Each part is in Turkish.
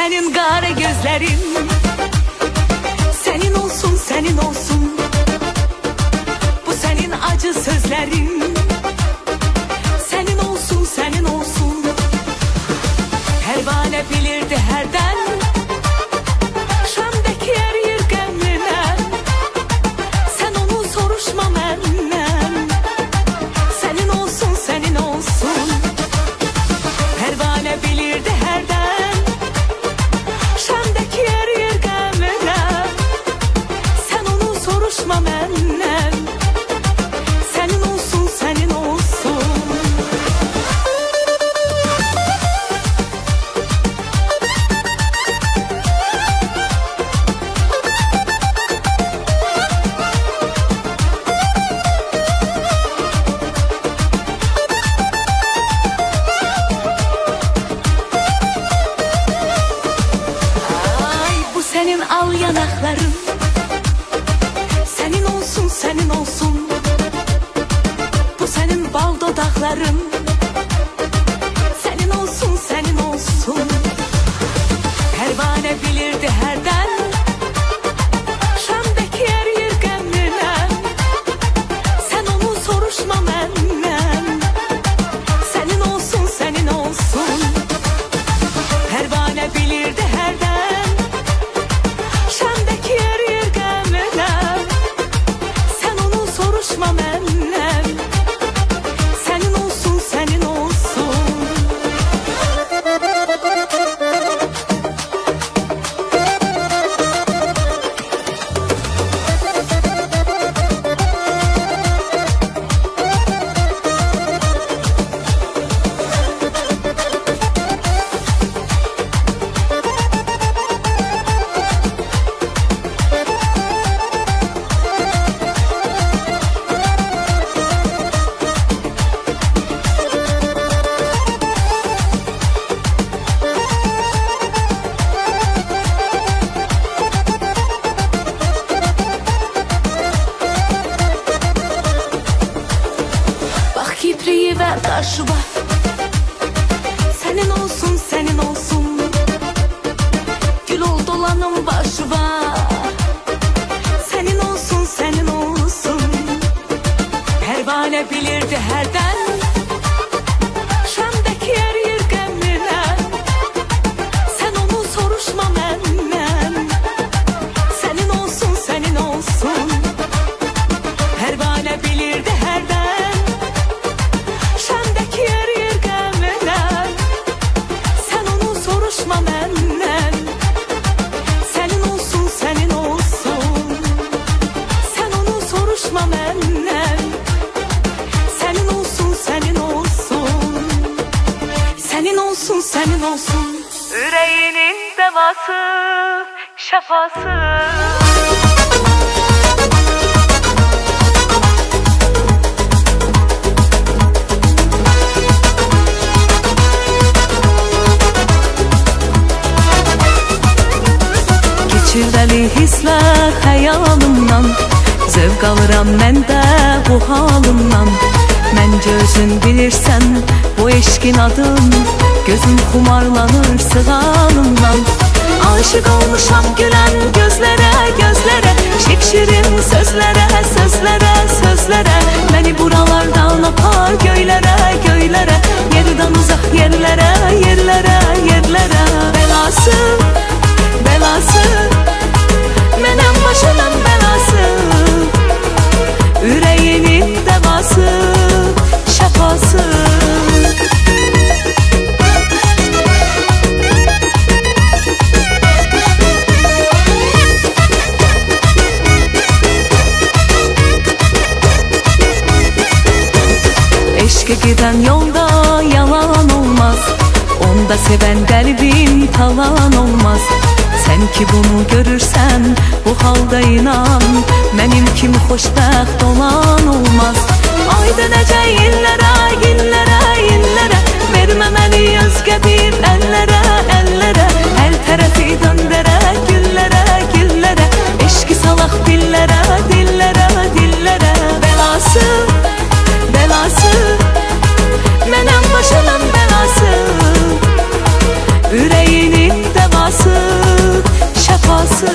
senin kara gözlerin, senin olsun, senin olsun. Bu senin acı sözlerin, senin olsun, senin olsun. Pervane bilirdi herden, Şam'daki yer yürgenliğine. Sen onu soruşma menden, senin olsun, senin olsun. Pervane bilirdi herden, Şam'daki yer yürgenliğine. Sen onu soruşma menden, senin olsun, senin olsun. Senin al yanakların, senin olsun, senin olsun. Bu senin bal dudakların, senin olsun, senin olsun. Pervane bilirdi herden, Şam'daki yer yürgenliğine. Sen onu soruşma menden, senin olsun, senin olsun. Pervane bilirdi herden, Şam'daki yer yürgenliğine. Sen onu soruşma menden, senin olsun, senin olsun. Titriyi ver karşıma, senin olsun, senin olsun. Gül ol dolanım başıma, senin olsun, senin olsun. Pervane bilirdi herden, Şam'daki yer yürgenliğine. Sen onu soruşma menden, senin olsun, senin olsun. Pervane bilirdi herden, Şam'daki yer yürgenliğine. Sen onu soruşma menden, senin olsun, senin olsun. Sen onu soruşma menden, senin olsun, senin olsun. Senin olsun, senin olsun. Yüreğinin devası, şafası. Geçirveli hisler hayalımdan, zevk alıram mən də bu halımdan. Məncə özün bilirsən bu eşkin adın, gözüm xumarlanır sığalımdan. Aşık olmuşam gülen gözlere, gözlere, şekşirin sözlere, sözlere, sözlere. Beni buralardan apar göylere, göylere, yerden uzak yerlere, yerlere, yerlere. Belası, belası, mənim başımın belası. Yüreğinin devası, şafası. Eşke giden yolda yalan olmaz, onda seven kalbin talan olmaz. Sen ki bunu görürsen bu halda inan, benim kimi xoşbəxt olan olmaz. Ayda necə illərə, illərə, illərə, verməməli özgə bir əllərə, əllərə. Hər tərəfi döndərə, güllərə, güllərə, eşki salaq dillərə, dillərə, dillərə. Belası, belası, mənəm başımın belası. Yüreğinin devası. şifası, şəfası.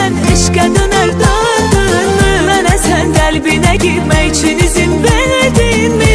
sen eşqə dönər döndünmü? Mənə sən qəlbinə girmək üçün izin verdinmi?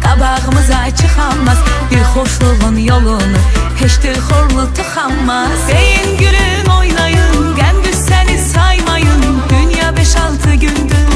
qabağımıza çıxanmaz. Bir xoşluğun yolunu heç xorlu tıxanmaz. Deyin gülün oynayın, qəm qüssəni saymayın. Dünya 5-6 gündür